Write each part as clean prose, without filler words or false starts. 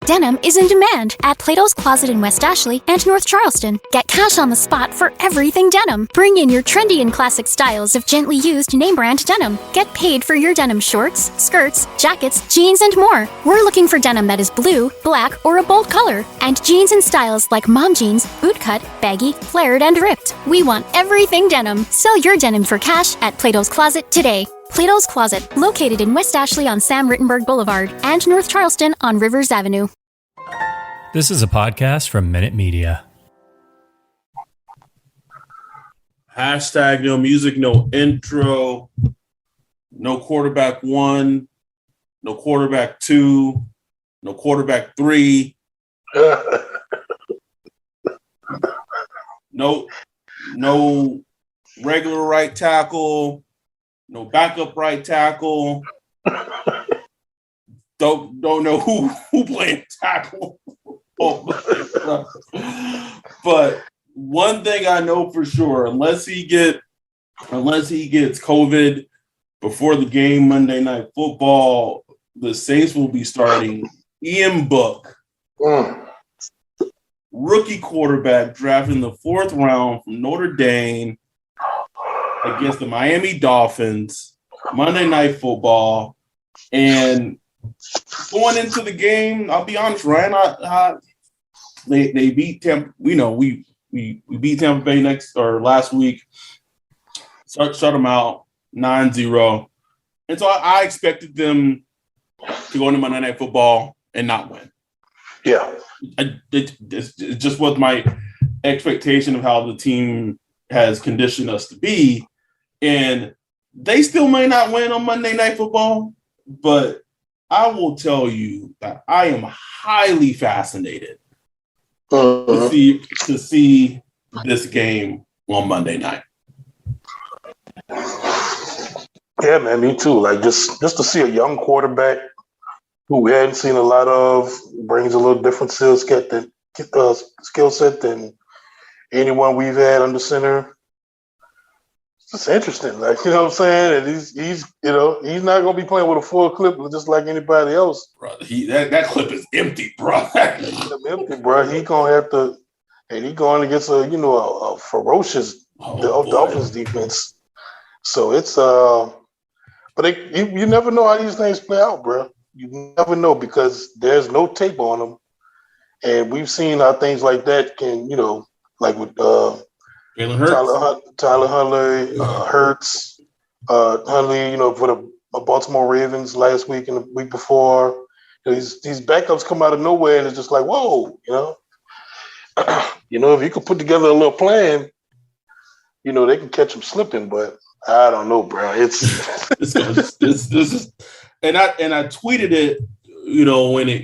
Denim is in demand at Plato's Closet in West Ashley and North Charleston. Get cash on the spot for everything denim. Bring in your trendy and classic styles of gently used name brand denim. Get paid for your denim shorts, skirts, jackets, jeans, and more. We're looking for denim that is blue, black, or a bold color, and jeans in styles like mom jeans, bootcut, baggy, flared, and ripped. We want everything denim. Sell your denim for cash at Plato's Closet today. Plato's Closet, located in West Ashley on Sam Rittenberg Boulevard and North Charleston on Rivers Avenue. This is a podcast from Minute Media. Hashtag no music, no intro, no quarterback 1, no quarterback 2, no quarterback 3. No regular right tackle, no backup right tackle. Don't know who playing tackle. But one thing I know for sure, unless he gets COVID before the game Monday Night Football, the Saints will be starting Ian Book, rookie quarterback drafted in the 4th round from Notre Dame against the Miami Dolphins, Monday Night Football. And going into the game, I'll be honest, Ryan, they beat Tampa. We beat Tampa Bay last week. Shut them out 9-0. And so I expected them to go into Monday Night Football and not win. Yeah. It's just what my expectation of how the team has conditioned us to be. And they still may not win on Monday Night Football, but I will tell you that I am highly fascinated to see this game on Monday night. Yeah, man, me too. Like just to see a young quarterback who we hadn't seen a lot of, brings a little different skill set than anyone we've had under center. It's interesting, like, you know what I'm saying? And he's not gonna be playing with a full clip just like anybody else. Bro, that clip is empty, bro. Empty, bro. He gonna have to, and he going against a ferocious Dolphins defense. So it's but you never know how these things play out, bro. You never know because there's no tape on them, and we've seen how things like that can, like with Jalen Hurts. Tyler Huntley, Hurts, Huntley, for the Baltimore Ravens last week and the week before. These backups come out of nowhere and it's just like, whoa, if you could put together a little plan, they can catch them slipping. But I don't know, bro. It's this is, and I tweeted it,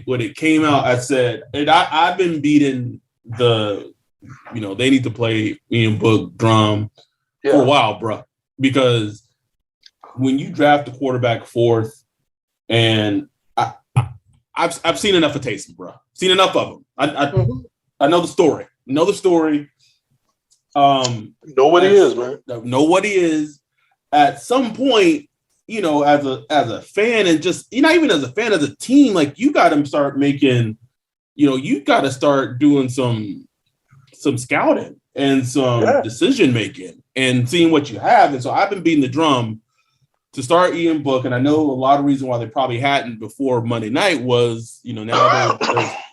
when it came out. I said, and I've been beating they need to play Ian Book drum for a while, bro. Because when you draft a quarterback 4th, and I've seen enough of Taysom, bro. Seen enough of him. I know the story. Know what he is, man. Know what he is. At some point, as a fan, and just not even as a fan, as a team, like you got to start making, you got to start doing some scouting and some decision making and seeing what you have. And so I've been beating the drum to start Ian Book, and I know a lot of reason why they probably hadn't before Monday night was, now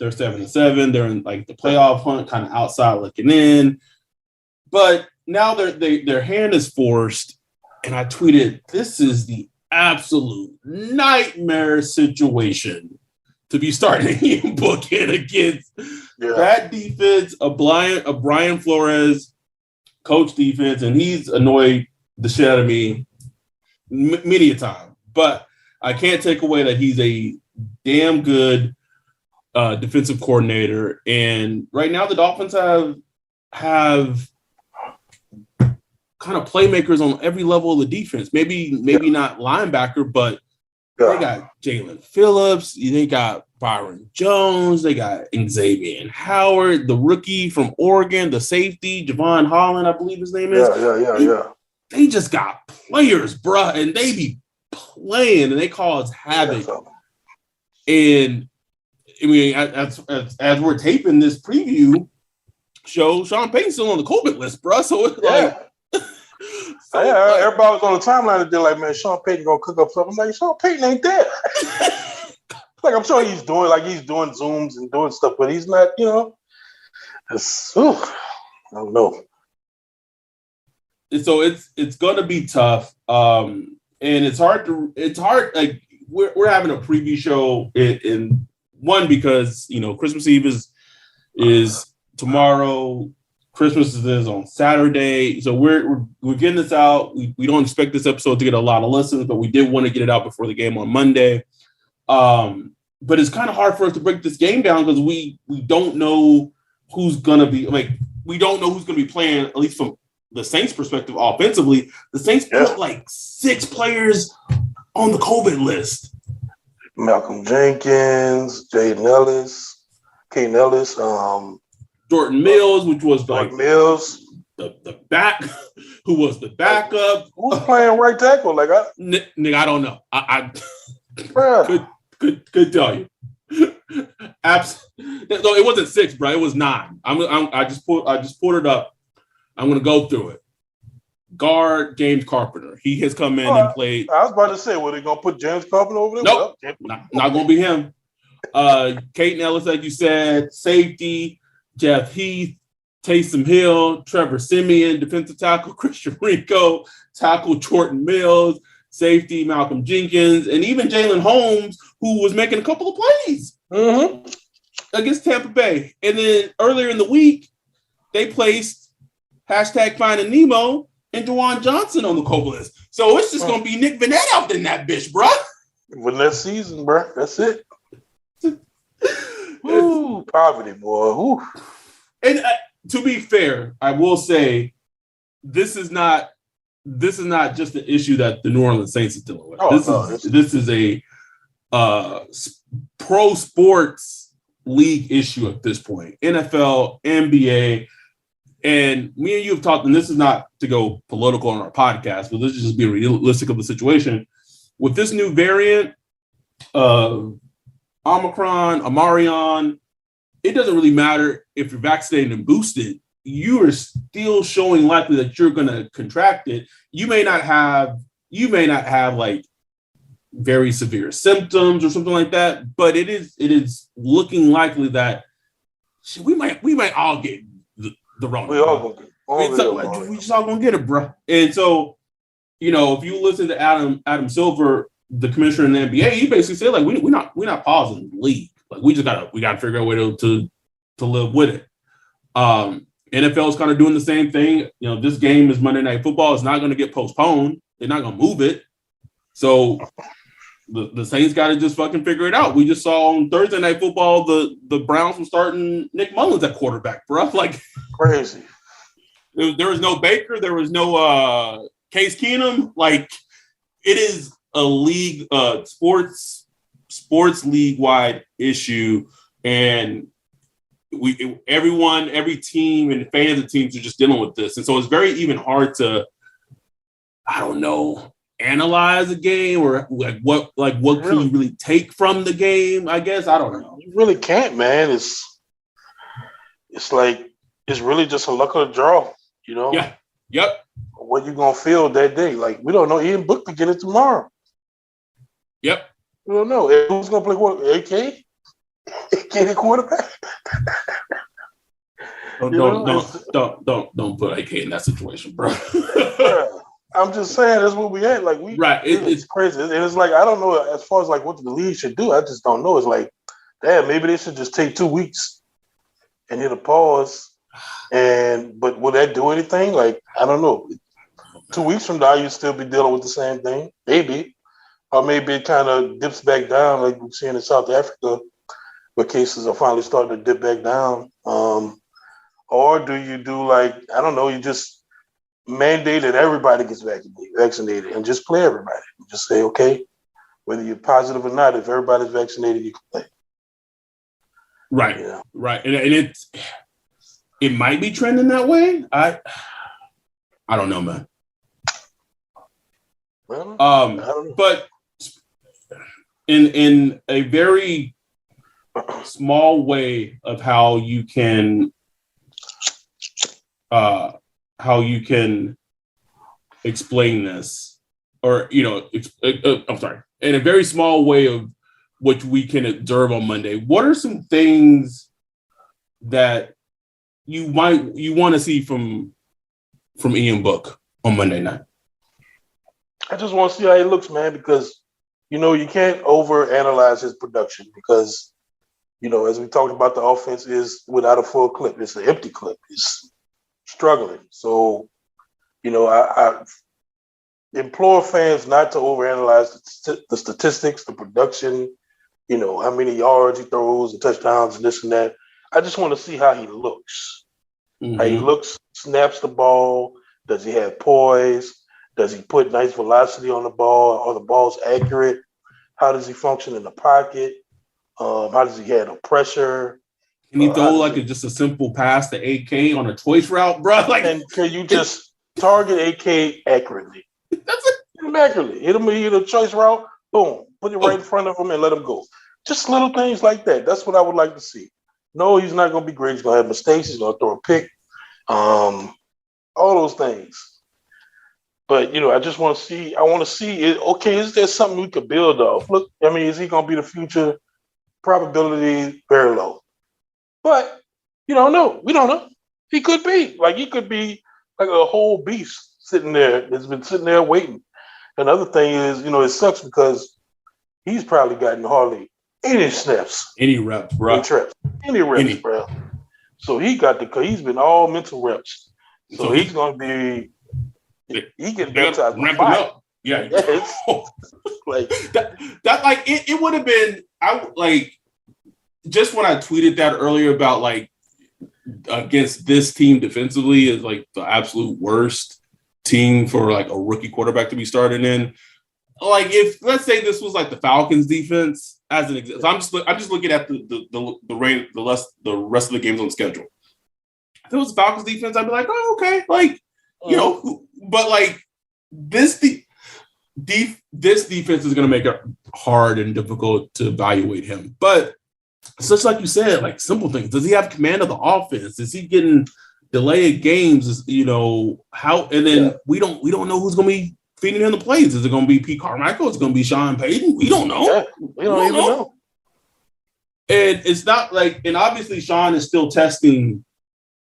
they're 7-7, they're in like the playoff hunt, kind of outside looking in, but now their hand is forced. And I tweeted, this is the absolute nightmare situation to be starting Ian Book in against that defense, a Brian Flores coach defense, and he's annoyed the shit out of me many a time. But I can't take away that he's a damn good defensive coordinator. And right now the Dolphins have kind of playmakers on every level of the defense. Maybe not linebacker, but they got Jalen Phillips, they got Byron Jones, they got Xavier Howard, the rookie from Oregon, the safety, Javon Holland, I believe his name is. Yeah. They just got players, bruh, and they be playing, and they cause havoc. And I mean, as we're taping this preview show, Sean Payton's still on the COVID list, bro. So it's everybody was on the timeline and they're like, man, Sean Payton gonna cook up something. I'm like, Sean Payton ain't there. Like, I'm sure he's doing Zooms and doing stuff, but he's not, I don't know. So it's gonna be tough. And it's hard. Like we're having a preview show in one because Christmas Eve is tomorrow. Christmas is on Saturday. So we're getting this out. We don't expect this episode to get a lot of listens, but we did want to get it out before the game on Monday. But it's kind of hard for us to break this game down because we don't know who's gonna be playing, at least from the Saints' perspective offensively. The Saints put like 6 players on the COVID list. Malcolm Jenkins, Caden Ellis, Jordan Mills, which was the back, who was the backup. Who's playing right tackle? Like Nick, I don't know. I could tell you. Absolutely. No, it wasn't 6, bro. It was 9. I just pulled it up. I'm gonna go through it. Guard James Carpenter. He has come in and played. I was about to say, were they gonna put James Carpenter over there? Nope, not gonna be him. Caden Ellis, like you said, safety. Jeff Heath, Taysom Hill, Trevor Seimien, defensive tackle Christian Rico, tackle Jordan Mills, safety Malcolm Jenkins, and even Jalen Holmes, who was making a couple of plays against Tampa Bay. And then earlier in the week, they placed #Finding Nemo and Dewan Johnson on the COVID list. So it's just going to be Nick Vanette out in that bitch, bro. Vanette season, bro. That's it. Ooh, poverty, boy. Ooh. And to be fair, I will say this is not just the issue that the New Orleans Saints is dealing with. This is a pro sports league issue at this point. NFL, NBA, and me and you have talked, and this is not to go political on our podcast, but let's just be realistic of the situation. With this new variant, Omicron, Amarion, it doesn't really matter if you're vaccinated and boosted. You are still showing likely that you're going to contract it. You may not have like very severe symptoms or something like that, but it is looking likely that we might all get the wrong. We all gonna get we just all gonna get it, bro. And so, if you listen to Adam Silver, the commissioner in the NBA, he basically said like we're not pausing the league. Like we gotta figure out a way to live with it. NFL is kind of doing the same thing. This game is Monday Night Football. It's not going to get postponed. They're not going to move it. So the Saints got to just fucking figure it out. We just saw on Thursday Night Football the Browns were starting Nick Mullins at quarterback, bro. Like crazy. There was no Baker. There was no Case Keenum. Like it is a league sports league wide issue, and every team and fans of teams are just dealing with this. And so it's very even hard to, I don't know, analyze a game or what can you really take from the game? I guess I don't know. You really can't, man. It's like it's really just a luck of the draw, Yeah. Yep. What you gonna feel that day? Like we don't know. Ian Book could get it tomorrow. Yep. We don't know. Who's gonna play what? AK? AK quarterback? Don't put AK in that situation, bro. I'm just saying that's what we had. Like it's crazy. And it's like I don't know as far as like what the league should do. I just don't know. It's like, damn, maybe they should just take 2 weeks and hit a pause. But will that do anything? Like, I don't know. 2 weeks from now, you'll still be dealing with the same thing. Maybe. Or maybe it kind of dips back down like we've seen in South Africa, where cases are finally starting to dip back down. Or do you do like, I don't know, you just mandate that everybody gets vaccinated and just play everybody. Just say, okay, whether you're positive or not, if everybody's vaccinated, you can play. Right, right. And it might be trending that way. I don't know, man. Well, I don't know. But in a very small way of how you can explain this, or I'm sorry, in a very small way of what we can observe on Monday. What are some things that you want to see from Ian Book on Monday night? I just want to see how he looks, man, because you can't overanalyze his production because as we talked about, the offense is without a full clip. It's an empty clip. It's struggling. So, I implore fans not to overanalyze the statistics, the production, how many yards he throws, the touchdowns, and this and that. I just want to see how he looks. Mm-hmm. How he looks, snaps the ball. Does he have poise? Does he put nice velocity on the ball? Are the balls accurate? How does he function in the pocket? How does he handle pressure? Can he throw just a simple pass to AK on a choice route, bro? And can you just target AK accurately? That's it. Hit him accurately. Hit a choice route. Boom. Put it right in front of him and let him go. Just little things like that. That's what I would like to see. No, he's not going to be great. He's going to have mistakes. He's going to throw a pick. All those things. But, I just want to see. I want to see it. Okay, is there something we could build off? Look, is he going to be the future? Probability very low. But you don't know. We don't know. He could be. He could be like a whole beast sitting there that's been sitting there waiting. Another thing is, it sucks because he's probably gotten hardly any snaps. Any reps, bro. Any reps, bro. So he's been all mental reps. So he's going to be, he can baptize with fire. Up. Yeah. Yes. It would have been, just when I tweeted that earlier about against this team defensively is the absolute worst team for a rookie quarterback to be starting in. If let's say this was the Falcons defense as an example, so I'm just looking at the rest of the games on schedule. If it was the Falcons defense, I'd be like, oh, okay, but this defense is going to make it hard and difficult to evaluate him. But such like you said, simple things. Does he have command of the offense? Is he getting delayed games? How? And then we don't know who's going to be feeding him the plays. Is it going to be Pete Carmichael? Is it going to be Sean Payton? We don't know. Yeah, we don't even know. And it's not and obviously Sean is still testing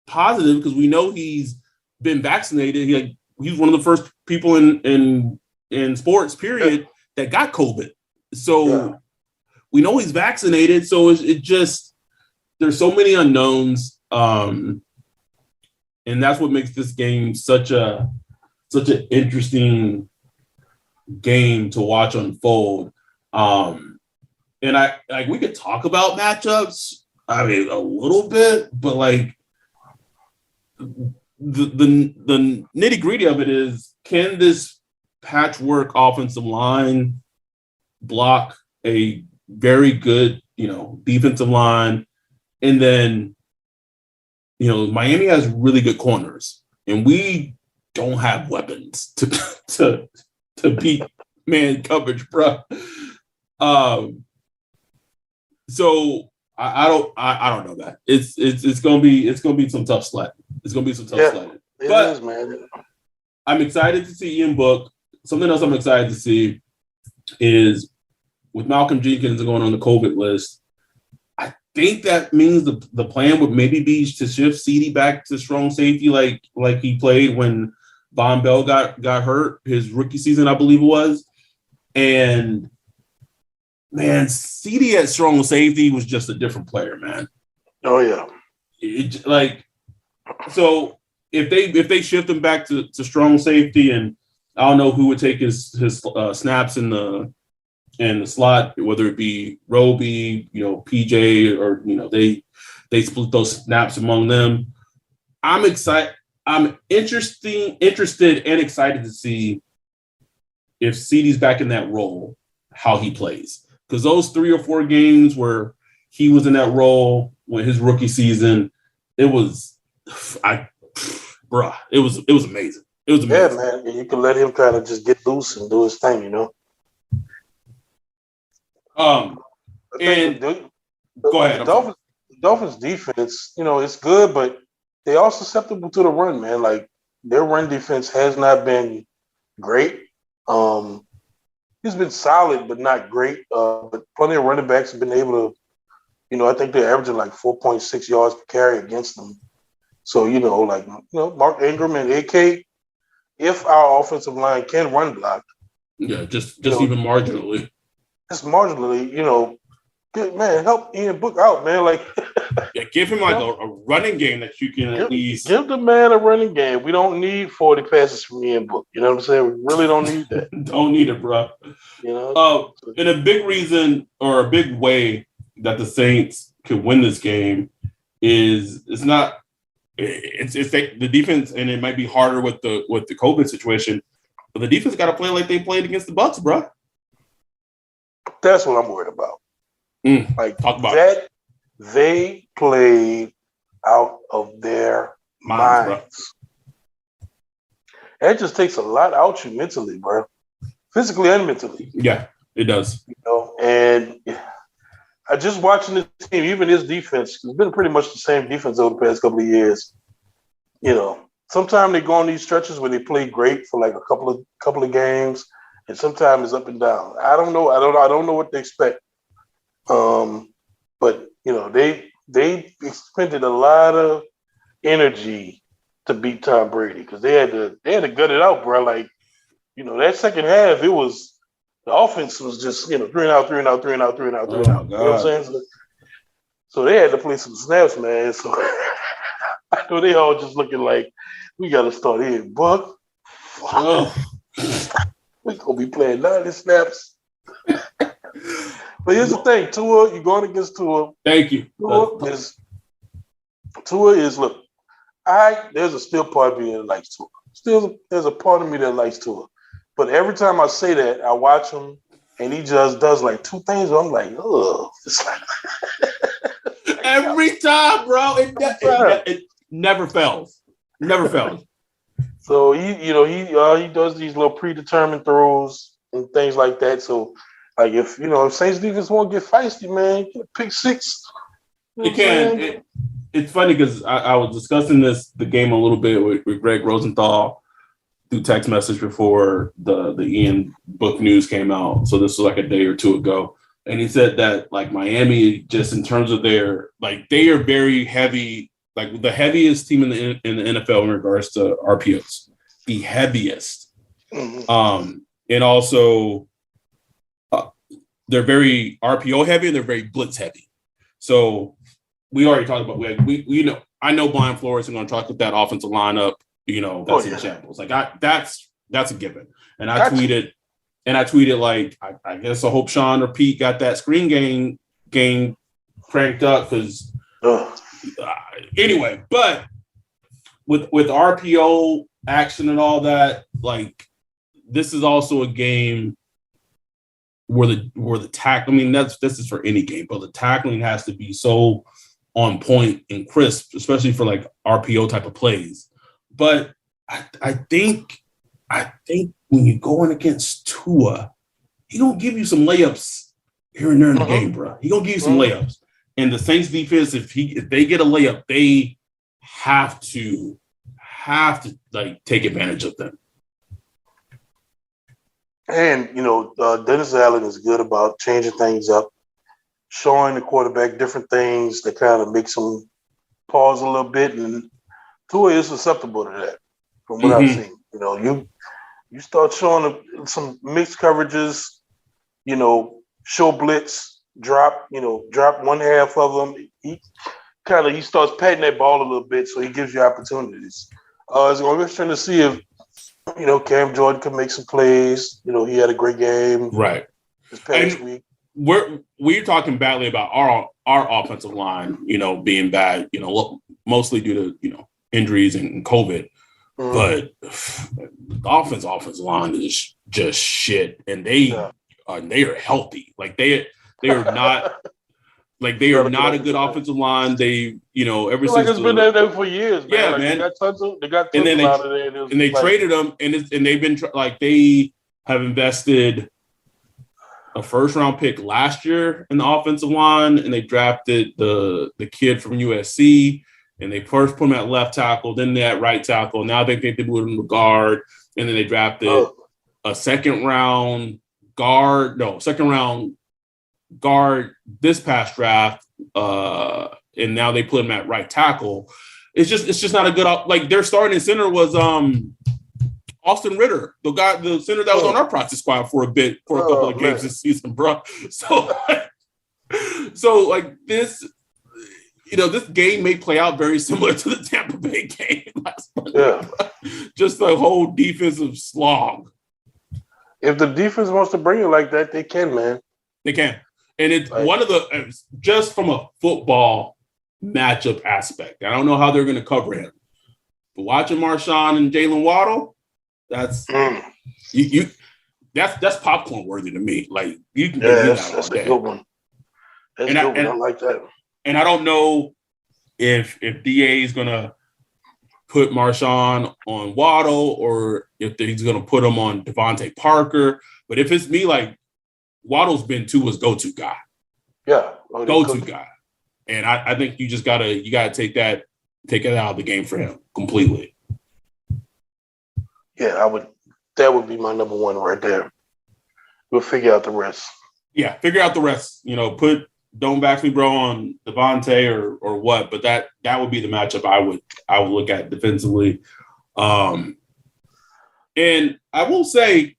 positive because we know he's been vaccinated. He was one of the first people in sports, period, that got COVID. So we know he's vaccinated. So it just, there's so many unknowns. And that's what makes this game such an interesting game to watch unfold. And we could talk about matchups, a little bit, but the nitty gritty of it is, can this patchwork offensive line block a very good, defensive line? And then, Miami has really good corners, and we don't have weapons to beat man coverage, bro. So I don't know that it's gonna be some tough sledding. It's gonna be some tough sledding. It is, man. I'm excited to see Ian Book. Something else I'm excited to see is with Malcolm Jenkins going on the COVID list. I think that means the plan would maybe be to shift CD back to strong safety, like he played when Von Bell got hurt his rookie season, I believe it was. And man, CD at strong safety was just a different player, man. Oh yeah. So if they shift him back to strong safety, and I don't know who would take his snaps in the slot, whether it be Roby, PJ, or they split those snaps among them. I'm excited. I'm interested and excited to see if CD's back in that role, how he plays. Because those 3 or 4 games where he was in that role when his rookie season, it was amazing. It was amazing. Yeah, man. And you can let him kind of just get loose and do his thing, And Go ahead. The Dolphins defense, it's good, but they're also susceptible to the run, man. Like their run defense has not been great. It's been solid, but not great. But plenty of running backs have been able to, I think they're averaging like 4.6 yards per carry against them. So, Mark Ingram and AK, if our offensive line can run block. Yeah, just even marginally. Just marginally, good, man, help Ian Book out, man. Like, yeah, give him like a running game that you can at least give the man a running game. We don't need 40 passes from Ian Book. You know what I'm saying? We really don't need that. Don't need it, bro. And a big reason or a big way that the Saints could win this game is the defense, and it might be harder with the COVID situation, but the defense got to play like they played against the Bucs, bro. That's what I'm worried about. Talk about that. They played out of their minds. That just takes a lot out you mentally, bro. Physically and mentally. Yeah, it does. And I just watching this team, even this defense, it's been pretty much the same defense over the past couple of years. Sometimes they go on these stretches where they play great for like a couple of games, and sometimes it's up and down. I don't know. I don't know what they expect. But they expended a lot of energy to beat Tom Brady because they had to gut it out, bro. Like, that second half, it was the offense was just 3 and out. You know what I'm saying? So they had to play some snaps, man. So I know they all just looking like we got to start in, Buck. We gonna be playing 90 snaps. But here's the thing, Tua, you're going against Tua. Thank you. Tua is look. There's a still part of me that likes Tua. Still, there's a part of me that likes Tua. But every time I say that, I watch him, and he just does like two things. Where I'm like, ugh. Every time, bro. It never fails. Never fails. So he does these little predetermined throws and things like that. So like if Saints defense won't get feisty, man, get a pick six. It can. It's funny because I was discussing the game a little bit with Greg Rosenthal through text message before the Ian Book news came out. So this was like a day or two ago. And he said that like Miami, just in terms of their, like they are very heavy, like the heaviest team in the NFL in regards to RPOs, the heaviest. Mm-hmm. And also they're very RPO heavy and they're very blitz heavy. So we already talked about, we know, I know Brian Flores is going to talk with that offensive lineup. That's an example. It's like that's a given. And I tweeted like I guess I hope Sean or Pete got that screen game cranked up because anyway. But with RPO action and all that, like this is also a game where the tackle. I mean, this is for any game, but the tackling has to be so on point and crisp, especially for like RPO type of plays. But I think when you're going against Tua, he gonna give you some layups here and there in the game, bro. He gonna give you some layups. And the Saints defense, if they get a layup, they have to like take advantage of them. And Dennis Allen is good about changing things up, showing the quarterback different things that kind of makes him pause a little bit. And Tua is susceptible to that, from what I've seen. You start showing some mixed coverages, show blitz, drop one half of them. He starts patting that ball a little bit, so he gives you opportunities. It's going to be interesting to see if Cam Jordan can make some plays. He had a great game right this past week. We're talking badly about our offensive line, being bad, mostly due to injuries and COVID. But the offensive line is just shit, and they are healthy. Like they are not. Like they are not a good offensive line. They, ever since it's been there for years, man. Yeah, like, man. They got tons out of there. And they traded them, and they've been like they have invested a first-round pick last year in the offensive line, and they drafted the kid from USC, and they first put him at left tackle, then they at right tackle. Now they think they put him to guard, and then they drafted a second-round guard this past draft, and now they put him at right tackle. It's just not a good like their starting center was Austin Ritter, the center that was on our practice squad for a couple of games this season, bro. So like this, this game may play out very similar to the Tampa Bay game last month. Yeah. Just the whole defensive slog. If the defense wants to bring it like that, they can, man. They can. And it's one of the, just from a football matchup aspect, I don't know how they're going to cover him. But watching Marshawn and Jalen Waddle, that's that's popcorn worthy to me. Like you can do that all day. A good one. That's a good one. I like that. And I don't know if DA is going to put Marshawn on Waddle or if he's going to put him on Devontae Parker. But if it's me, like Waddle's been Tua's go-to guy. Yeah. Go-to guy. And I think you just gotta take it out of the game for him completely. Yeah, that would be my number one right there. We'll figure out the rest. Yeah, figure out the rest. Put Don't Back Me Bro on Devontae or what, but that would be the matchup I would look at defensively. And I will say,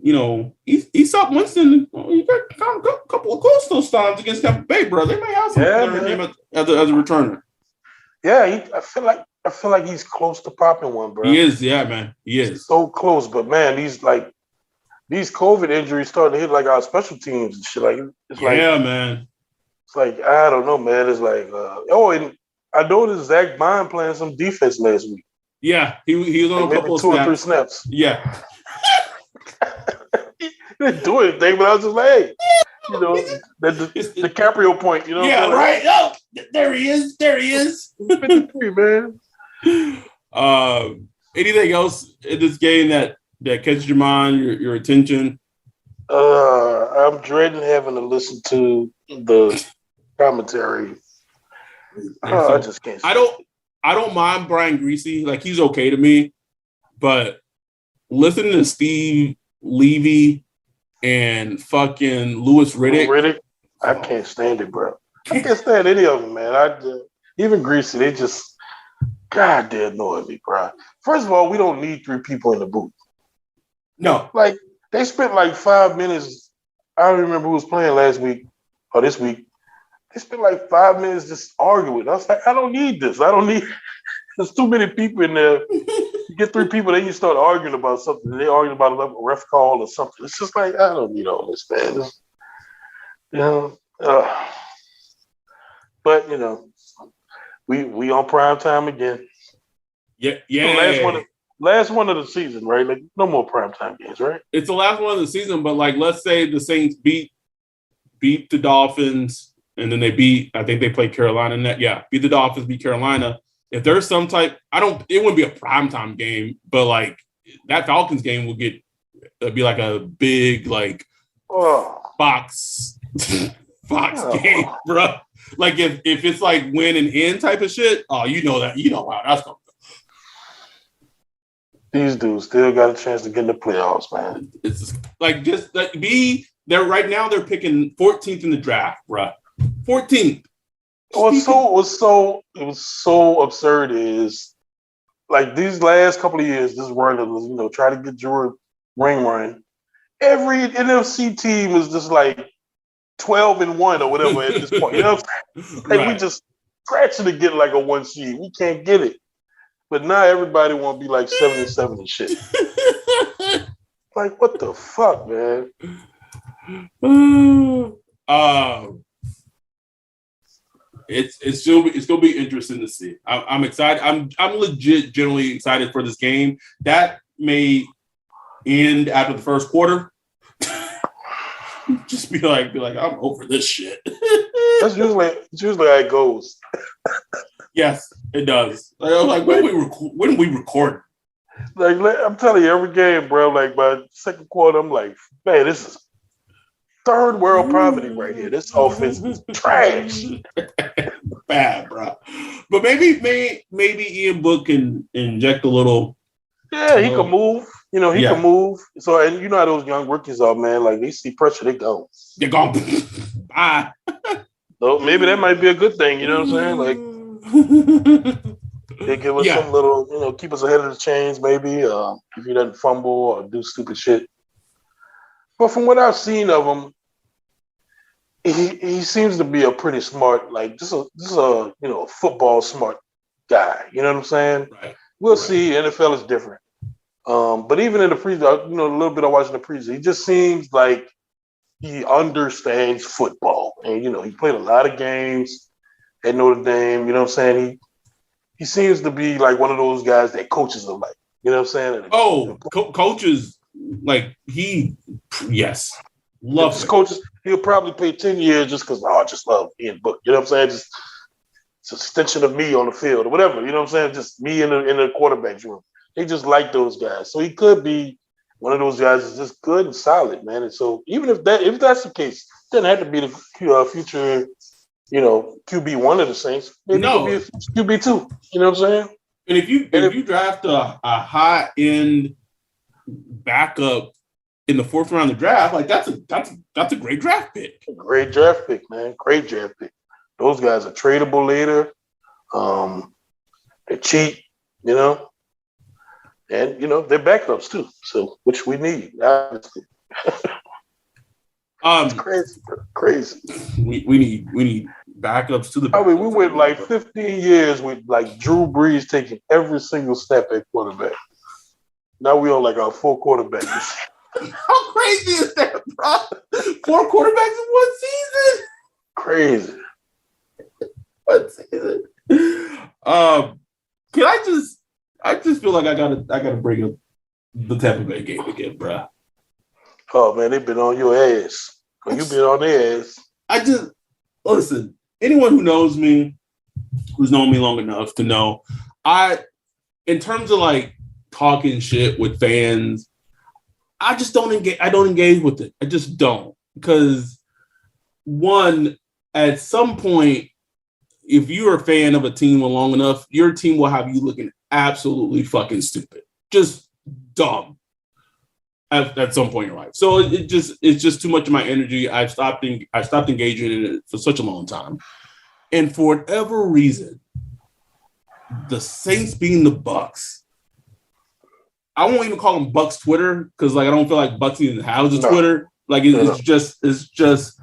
Easop Winston, he got a couple of close those times against Tampa Bay, bro. They may have something in him as a returner. Yeah, I feel like he's close to popping one, bro. He is, yeah, man. He is. He's so close, but man, these COVID injuries starting to hit like our special teams and shit. Like man. It's like I don't know, man. It's like and I noticed Zach Bond playing some defense last week. Yeah, he was on a couple of two or three snaps. Yeah. He didn't do anything, but I was just like, hey, the DiCaprio point, Yeah, right. Oh, there he is. 53, man. Anything else in this game that catches your mind, your attention? I'm dreading having to listen to the commentary. I just can't. I don't mind Brian Greasy. Like he's okay to me, but listening to Steve Levy and fucking Louis Riddick. I can't stand it, bro. I can't stand any of them, man. Even Greasy, they just goddamn annoy me, bro. First of all, we don't need three people in the booth. No. Like, they spent like 5 minutes. I don't remember who was playing last week or this week. They spent like 5 minutes just arguing. I was like, I don't need this. There's too many people in there. You get three people, then you start arguing about something. They arguing about a ref call or something. It's just like, I don't need all this, man. But we on prime time again. Yeah. Last one of the season, right? Like no more primetime games, right? It's the last one of the season, but like let's say the Saints beat the Dolphins, and then they I think they played Carolina net. Yeah, beat the Dolphins, beat Carolina. If there's some type, it wouldn't be a primetime game, but like that Falcons game will be like a big like Fox game, bro. Like if it's like win and end type of shit, how that's gonna go. These dudes still got a chance to get in the playoffs, man. It's just they're right now they're picking 14th in the draft, bro. 14th. It was so absurd is like these last couple of years, this run of try to get Drew ring run. Every NFC team is just like 12-1 or whatever at this point. You know what I'm saying? Like we just scratching to get like a 1 seed. We can't get it. But now everybody want to be like 7-7 and shit. Like, what the fuck, man? It's gonna be interesting to see. I'm excited. I'm legit generally excited for this game. That may end after the first quarter. Just be like, I'm over this shit. That's usually how it goes. Yes, it does. Like, I was like, when we record? Like I'm telling you, every game, bro. Like by second quarter, I'm like, man, this is third world poverty right here. This offense is trash. Bad, bro. But maybe Ian Book can inject a little. Yeah, he can move. He can move. So, and you know how those young rookies are, man. Like, they see pressure, they go. They're gone. Bye. So maybe that might be a good thing. You know what I'm saying? Like, they give us some little, keep us ahead of the chains. Maybe if he doesn't fumble or do stupid shit. But from what I've seen of him, he seems to be a pretty smart, like just a football smart guy. You know what I'm saying? Right. We'll see. NFL is different. But even in the preseason, a little bit of watching the preseason, he just seems like he understands football. And, he played a lot of games at Notre Dame. You know what I'm saying? He seems to be like one of those guys that coaches are like. You know what I'm saying? Coaches, like yes. Love his coaches. He'll probably pay 10 years just because, I just love Ian Book. You know what I'm saying? Just it's an extension of me on the field or whatever. You know what I'm saying? Just me in the quarterback's room. They just like those guys. So he could be one of those guys that's just good and solid, man. And so even if that's the case, it doesn't have to be the future, QB1 of the Saints. Maybe it could be a QB2. You know what I'm saying? And if you draft a high end backup in the fourth round of the draft, like that's a great draft pick. Great draft pick, man. Great draft pick. Those guys are tradable later. They're cheap, and they're backups too. So which we need, obviously. It's crazy. We need backups to the. I mean, we went like 15 years with like Drew Brees taking every single step at quarterback. Now we on like our 4 quarterbacks. How crazy is that, bro? 4 quarterbacks in one season? Crazy. One season. Can I just feel like I gotta bring up the Tampa Bay game again, bro. Oh man, they've been on your ass. You've been on their ass. Listen, anyone who knows me, who's known me long enough to know, in terms of like talking shit with fans, I just don't engage. I don't engage with it. I just don't. Because one, at some point, if you're a fan of a team long enough, your team will have you looking absolutely fucking stupid. Just dumb. At some point in your life. So it's just too much of my energy. I stopped engaging in it for such a long time. And for whatever reason, the Saints being the Bucks, I won't even call them Bucks Twitter because like I don't feel like Bucks even has a Twitter. Like it's just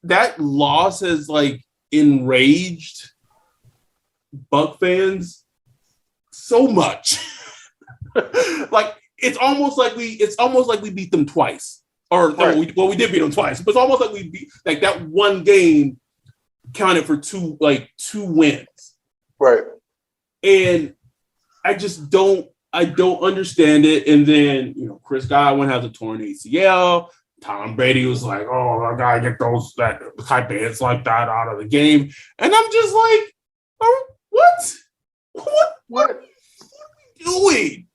that loss has like enraged Buck fans so much. Like it's almost like we beat them twice, or right. we did beat them twice, but it's almost like we beat like that one game counted for two wins, right? And I don't understand it. And then Chris Godwin has a torn ACL. Tom Brady was like, "Oh, I gotta get that type of hits like that out of the game," and I'm just like, "Oh, what are you doing?"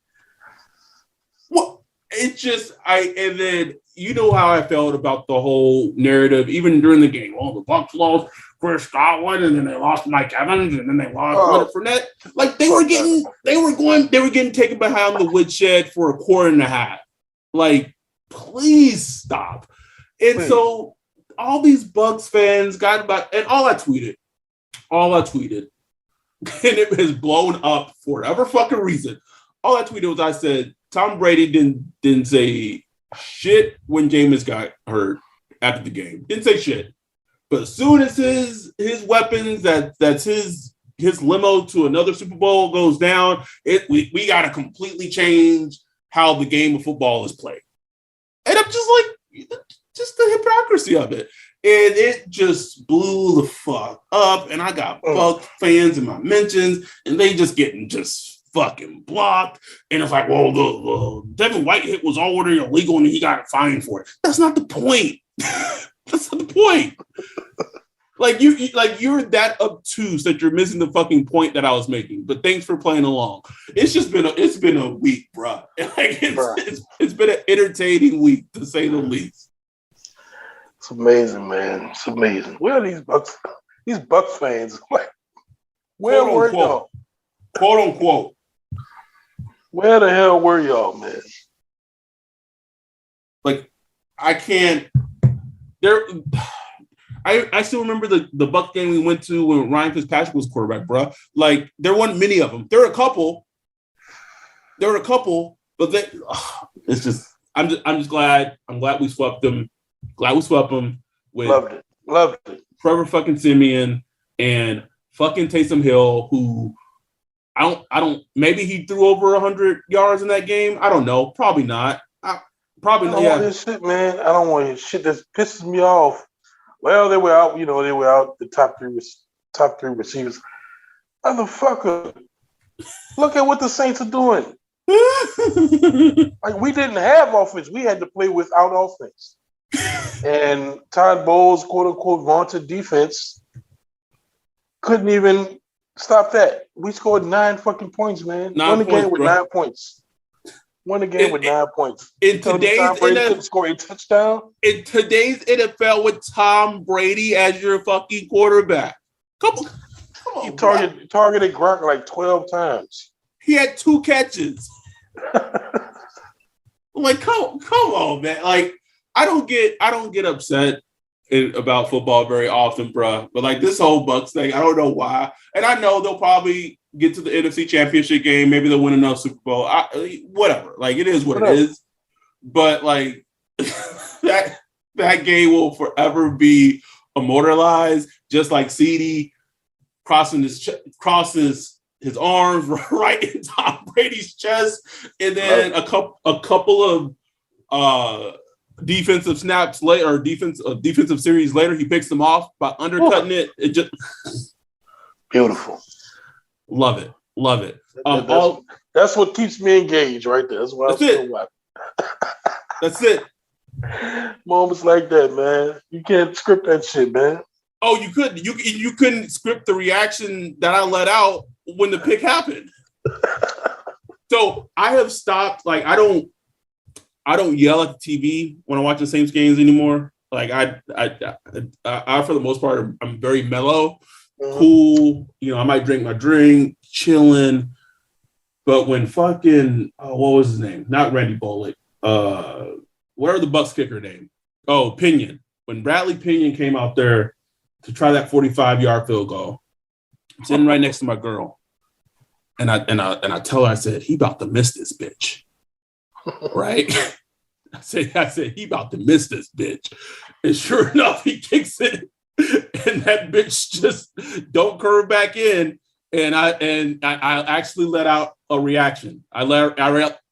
Well, it's just and then how I felt about the whole narrative, even during the game. Oh, the Bucs lost Chris Godwin, and then they lost Mike Evans, and then they lost Leonard Fournette. Like they were getting taken behind the woodshed for a quarter and a half. Like, please stop. And so all these Bucs fans got about, and all I tweeted, and it has blown up for whatever fucking reason. All I tweeted was I said, Tom Brady didn't say shit when Jameis got hurt after the game. Didn't say shit. But as soon as his weapons, that's his limo to another Super Bowl goes down, we got to completely change how the game of football is played. And I'm just like, just the hypocrisy of it. And it just blew the fuck up. And I got Buck fans in my mentions, and they just getting just fucking blocked. And it's like, well, the Devin White hit was already illegal and he got fined for it. That's not the point. That's not the point. Like you're that obtuse that you're missing the fucking point that I was making. But thanks for playing along. It's been a week, bro. Like it's been an entertaining week to say the least. It's amazing, man. It's amazing. Where are these Bucks fans? Where quote were unquote, y'all? quote unquote. Where the hell were y'all, man? Like, I can't. There. I still remember the Buck game we went to when Ryan Fitzpatrick was quarterback, bro. Like, there weren't many of them. There were a couple, but it's just. I'm just glad. I'm glad we swept them. Glad we swept them with Loved it. Trevor fucking Seimien and fucking Taysom Hill, who I don't. Maybe he threw over 100 yards in that game. I don't know. Probably not. Probably I not. don't want this shit, man. I don't want this shit. That pisses me off. Well, they were out. They were out. The top three receivers. Motherfucker, look at what the Saints are doing. Like, we didn't have offense. We had to play without offense. And Todd Bowles' quote-unquote vaunted defense couldn't even stop that. We scored 9 fucking points, man. Won the game with 9 points. Won the game with 9 points. In today's Tom Brady couldn't score a touchdown. In today's NFL, with Tom Brady as your fucking quarterback, come on, He targeted Gronk like 12 times. He had 2 catches. Like, come on, man. Like, I don't get upset about football very often, bro. But like, this whole Bucks thing, I don't know why. And I know they'll probably get to the NFC Championship game. Maybe they'll win another Super Bowl. Whatever. Like, it is what it is. But like, that game will forever be immortalized. Just like CD crosses his arms right in Tom Brady's chest, and then a couple of defensive snaps later, or defensive series later, he picks them off by undercutting it. It just beautiful. Love it. That's what keeps me engaged, right there. That's why I'm still watching. That's it. Moments like that, man. You can't script that shit, man. Oh, you couldn't. You couldn't script the reaction that I let out when the pick happened. So I have stopped. Like, I don't yell at the TV when I watch the Saints games anymore. Like, I for the most part, I'm very mellow, cool. I might drink my drink, chilling. But when fucking what was his name? Not Randy Bullock. Whatever the Bucks kicker name. Oh, Pinion. When Bradley Pinion came out there to try that 45-yard field goal, I'm sitting right next to my girl, and I tell her, I said, he about to miss this bitch. Right? I said, he about to miss this bitch. And sure enough, he kicks it, and that bitch just don't curve back in. And I actually let out a reaction. I let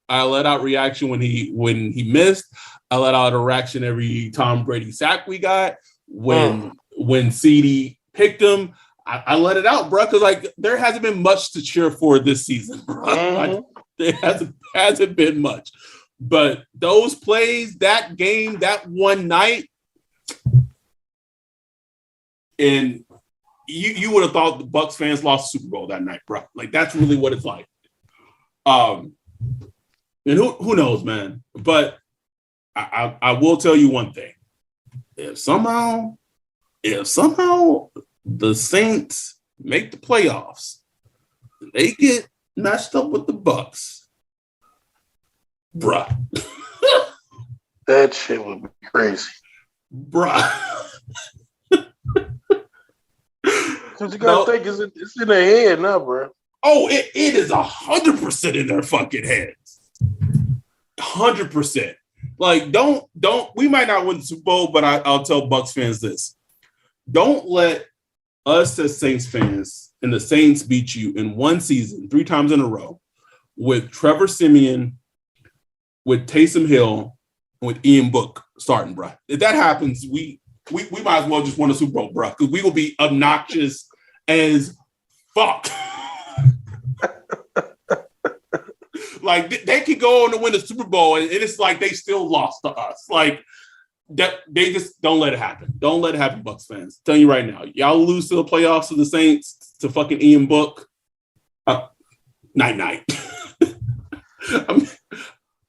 out reaction when he missed. I let out a reaction every Tom Brady sack we got. When CD picked him, I let it out, bro, because like there hasn't been much to cheer for this season, bro. There hasn't been much. But those plays, that game, that one night, and you would have thought the Bucks fans lost the Super Bowl that night, bro. Like, that's really what it's like. And who knows, man? But I will tell you one thing: if somehow the Saints make the playoffs, they get matched up with the Bucks, bruh. That shit would be crazy, bruh. Because you gotta think it's in their head now, bro. Oh, it is 100% in their fucking heads. 100%. Like, don't. We might not win the Super Bowl, but I'll tell Bucks fans this: don't let us as Saints fans and the Saints beat you in one season 3 times in a row with Trevor Seimien, with Taysom Hill, and with Ian Book starting, bro. If that happens, we might as well just win a Super Bowl, bro, because we will be obnoxious as fuck. Like, they could go on to win the Super Bowl, and it's like they still lost to us. Like, that they just don't let it happen. Don't let it happen, Bucks fans. I'm telling you right now, y'all lose to the playoffs to the Saints, to fucking Ian Book. Night.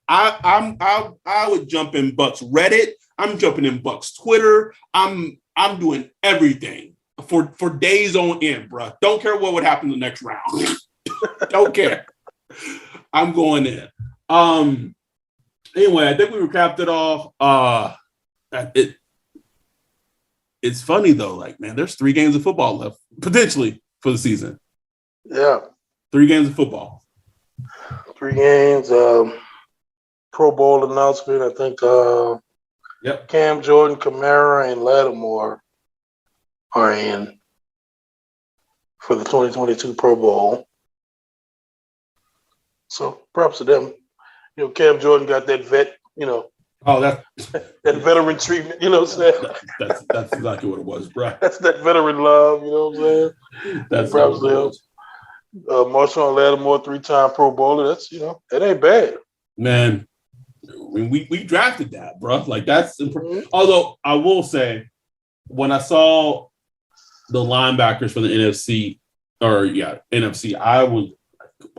I would jump in Bucks Reddit. I'm jumping in Buck's Twitter. I'm doing everything for days on end, bro. Don't care what would happen the next round. Don't care. I'm going in. Anyway, I think we capped it off. It's funny though, like, man, there's 3 games of football left potentially for the season. Yeah. 3 games of football. 3 games. Pro Bowl announcement. I think Yep. Cam Jordan, Kamara, and Lattimore are in for the 2022 Pro Bowl. So props to them. Cam Jordan got that vet, Oh, that veteran treatment, you know what I'm saying? that's exactly what it was, bro. That's that veteran love, you know what I'm saying? That's props to him. Marshawn Lattimore, 3-time Pro Bowler. That's, that ain't bad. Man, we drafted that, bro. Like, that's although I will say, when I saw the linebackers for the NFC, I was,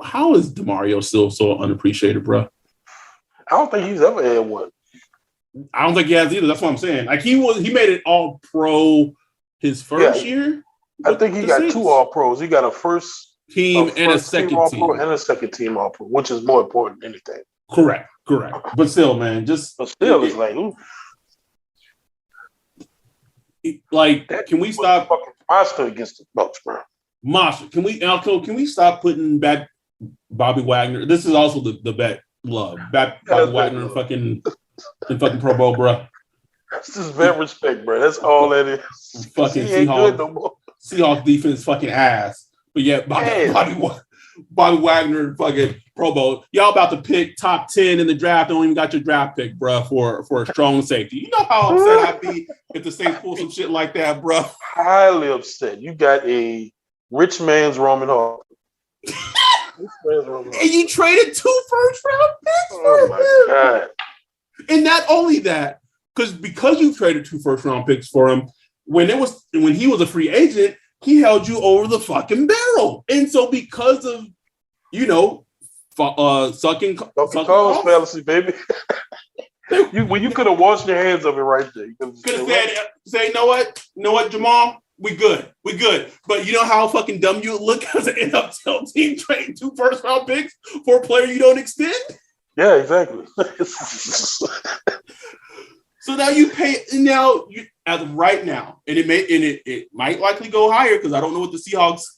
how is DeMario still so unappreciated, bro? I don't think he's ever had one. I don't think he has either. That's what I'm saying. Like, he made it all pro his first year. I think he got 2 all pros. He got a first team and a second team. And a second team all pro, which is more important than anything. Correct. But still, man, it's like, ooh. Like, can we stop fucking monster against the Bucks, bro? Monster. Can we stop putting back Bobby Wagner? This is also the bet love. Bobby Wagner and fucking Pro Bowl, bro. This is vet respect, bro. That's all that is. Fucking he ain't good no more. Seahawks defense fucking ass. But yeah, Bobby Wagner fucking Pro Bowl. Y'all about to pick top 10 in the draft. Don't even got your draft pick, bro, for a strong safety. You know how upset I'd be if the Saints pull some shit like that, bro. Highly upset. You got a rich man's Roman Hall. And you traded 2 first-round picks for him. Oh my God. And not only that, because you traded 2 first-round picks for him, when he was a free agent, he held you over the fucking barrel. And so because of, sucking calls fallacy, baby. When you could have washed your hands of it right there. You could have said, you know what, Jamal? We good. But you know how fucking dumb you look as an NFL team trading 2 first-round picks for a player you don't extend? Yeah, exactly. So now as of right now, and it might likely go higher because I don't know what the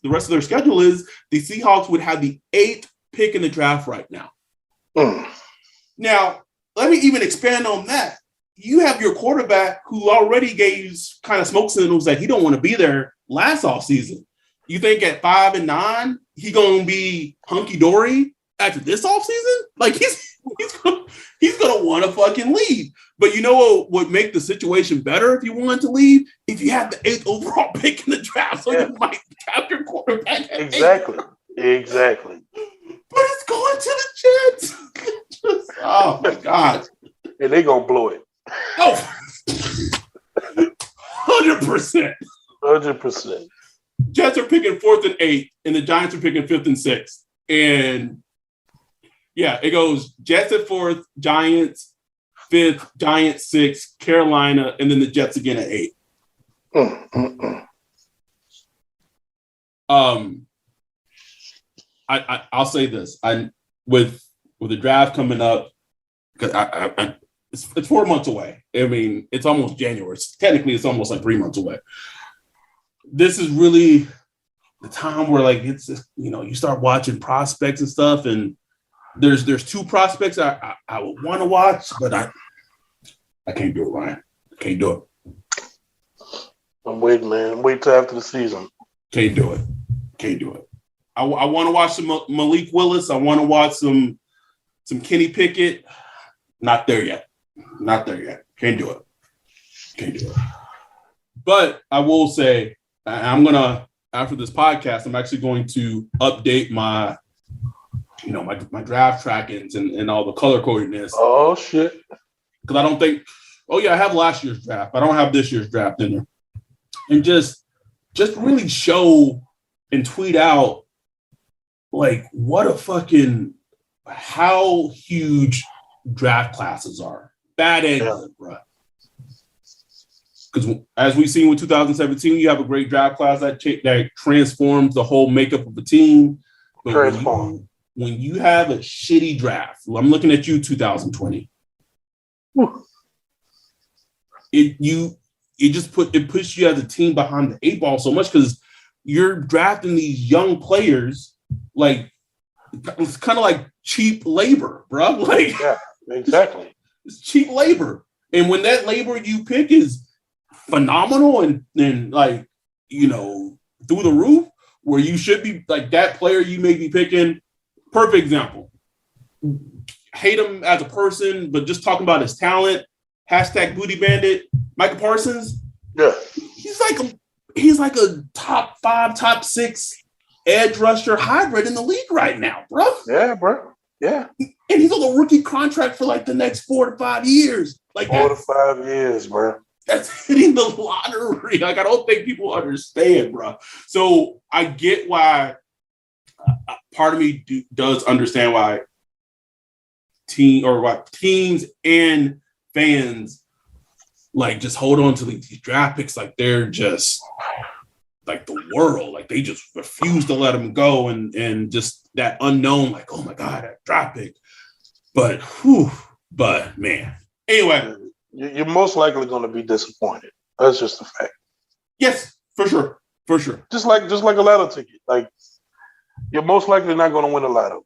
rest of their schedule is. The Seahawks would have the 8th pick in the draft right now. Now, let me even expand on that. You have your quarterback who already gave kind of smoke signals that he don't want to be there last offseason. You think at 5 and 9, he gonna be hunky dory after this offseason? Like he's gonna want to fucking leave. But you know what would make the situation better if you wanted to leave? If you had the 8th overall pick in the draft, so you might have your quarterback. Exactly. But it's going to the Jets. Oh my God. And they gonna blow it. Oh, 100%. 100%. Jets are picking 4th and 8th, and the Giants are picking 5th and 6th. And yeah, it goes Jets at 4th, Giants 5th, Giants 6th, Carolina, and then the Jets again at 8. I'll say this: with the draft coming up, because it's 4 months away. I mean, it's almost January. Technically, it's almost like 3 months away. This is really the time where, like, it's you start watching prospects and stuff, and there's 2 prospects I would want to watch, but I can't do it, Ryan. I can't do it. I'm waiting, man. Wait till after the season. Can't do it. I want to watch some Malik Willis. I want to watch some Kenny Pickett. Not there yet. Can't do it. But I will say, I'm gonna, after this podcast, I'm actually going to update my my draft trackings and all the color codedness. Oh shit! Because I don't think. Oh yeah, I have last year's draft. I don't have this year's draft in there. And just really show and tweet out, like, how huge draft classes are. Bad and good, bro. because as we've seen with 2017, you have a great draft class that transforms the whole makeup of the team. But when you have a shitty draft, I'm looking at you, 2020. It puts you as a team behind the 8 ball so much because you're drafting these young players like it's kind of like cheap labor, bro. Like, yeah, exactly. It's cheap labor, and when that labor you pick is phenomenal and like through the roof, where you should be like that player you may be picking. Perfect example. Hate him as a person, but just talking about his talent. # Booty Bandit. Michael Parsons. Yeah, he's like a top 5, top 6 edge rusher hybrid in the league right now, bro. Yeah, bro. Yeah. And he's on a rookie contract for like the next 4 to 5 years. Like 4 to 5 years, bro. That's hitting the lottery. Like, I don't think people understand, bro. So I get why part of me does understand why teams and fans like just hold on to these draft picks like they're just like the world. Like they just refuse to let them go and just that unknown, like, oh my God, that draft pick. But man. Anyway. You're most likely going to be disappointed. That's just a fact. Yes, for sure. For sure. Just like a lotto ticket. Like you're most likely not going to win a lotto.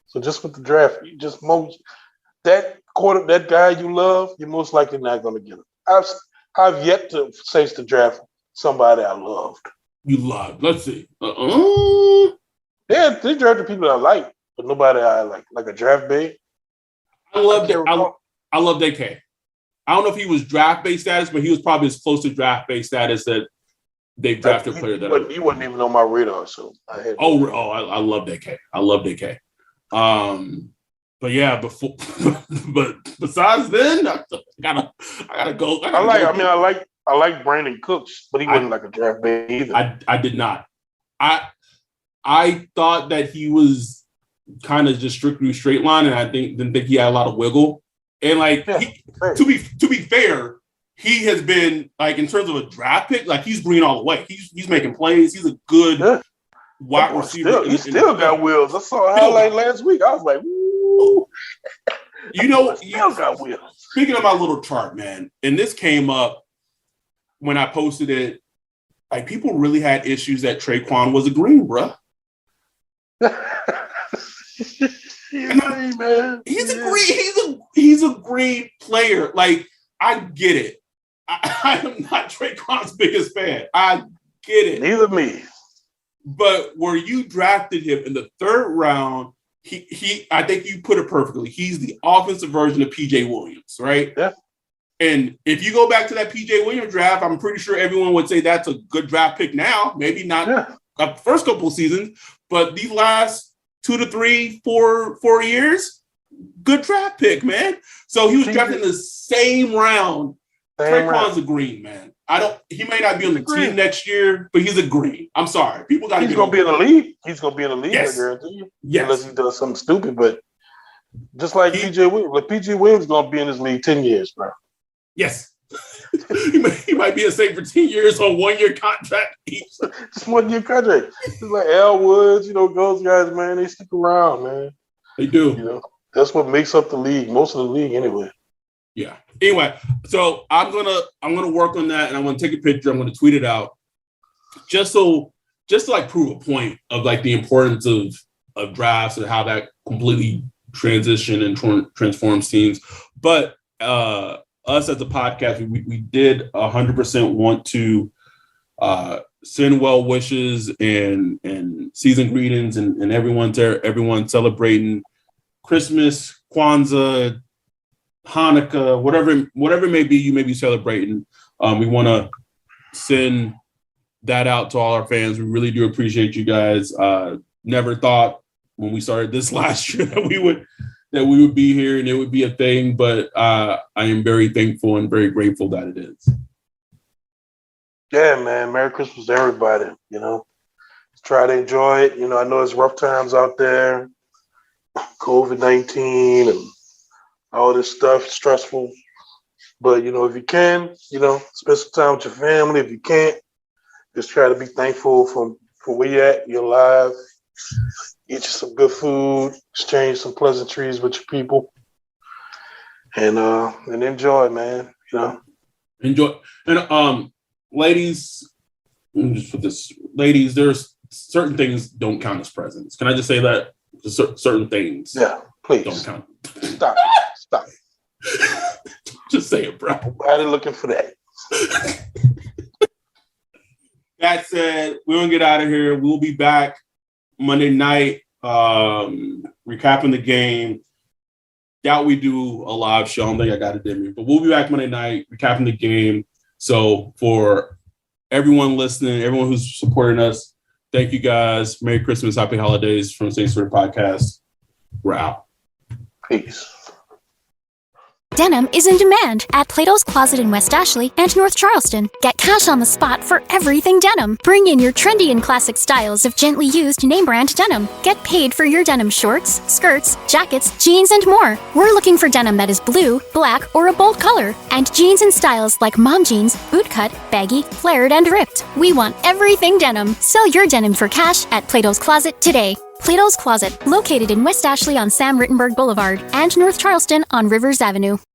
So just with the draft, that guy you love, you're most likely not going to get him. I've yet to face the draft somebody I loved. You loved? Let's see. Yeah, they drafted people I like, but nobody I like. Like a draft bait. I love DK. I don't know if he was draft-based status, but he was probably as close to draft-based status that they've drafted a player that he wasn't even on my radar. So I had. I love DK. I love DK. But yeah, but besides then, I gotta go. I like Brandon Cooks, but he wasn't like a draft bait either. I did not. I thought that he was kind of just strictly straight line, and I didn't think he had a lot of wiggle. And like to be fair, he has been like in terms of a draft pick, like he's green all the way. He's making plays. He's a good wide receiver. He still got wheels. I saw a highlight last week. I was like, woo. He still got wheels. Speaking of my little chart, man, and this came up when I posted it. Like people really had issues that Traquan was a green, bro. Man. He's a green player. Like, I get it. I am not Traquan's biggest fan. I get it. Neither me. But where you drafted him in the 3rd round, he I think you put it perfectly. He's the offensive version of PJ Williams, right? Yeah. And if you go back to that PJ Williams draft, I'm pretty sure everyone would say that's a good draft pick now. Maybe not the first couple of seasons, but these last 2 to 3, 4 years, good draft pick, man. So he was drafted in the same round. Traquan's a green, man. He may not be on the team next year, but he's a green. I'm sorry. People got to He's going to be in the league. He's going to be in the league, yes. I guarantee you. Yes. Unless he does something stupid, but just like PJ Williams. Like PJ Williams is going to be in this league 10 years, bro. Yes. he might be a safe for 10 years on 1-year contract each. Just 1-year contract. It's like Al Woods, those guys, man, they stick around, man. They do. That's what makes up the league, most of the league anyway. Yeah. Anyway, so I'm gonna work on that, and I'm gonna take a picture. I'm gonna tweet it out, just to like prove a point of like the importance of drafts and how that completely transition and transforms teams. But us as a podcast, we did 100% want to send well wishes and season greetings and everyone celebrating Christmas, Kwanzaa, Hanukkah, whatever it may be, you may be celebrating. We want to send that out to all our fans. We really do appreciate you guys. Never thought when we started this last year that we would be here and it would be a thing, but I am very thankful and very grateful that it is. Yeah, man. Merry Christmas to everybody. Try to enjoy it. I know it's rough times out there. COVID-19 and all this stuff, stressful. But, if you can, spend some time with your family. If you can't, just try to be thankful for where you're at, you're alive. Eat you some good food, exchange some pleasantries with your people, and enjoy, man. Enjoy. And ladies, let me just put this. Ladies, there's certain things don't count as presents. Can I just say that? Certain things. Yeah, please. Don't count. Stop. Just say it, bro. Nobody looking for that. That said, we're gonna get out of here. We'll be back Monday night, recapping the game. Doubt we do a live show. I don't think I got it in me, but we'll be back Monday night, recapping the game. So for everyone listening, everyone who's supporting us, thank you guys. Merry Christmas, Happy Holidays from Saints for the Podcast. We're out. Peace. Denim is in demand at Plato's Closet in West Ashley and North Charleston. Get cash on the spot for everything denim. Bring in your trendy and classic styles of gently used name brand denim. Get paid for your denim shorts, skirts, jackets, jeans, and more. We're looking for denim that is blue, black, or a bold color, and jeans in styles like mom jeans, bootcut, baggy, flared, and ripped. We want everything denim. Sell your denim for cash at Plato's Closet today. Plato's Closet, located in West Ashley on Sam Rittenberg Boulevard and North Charleston on Rivers Avenue.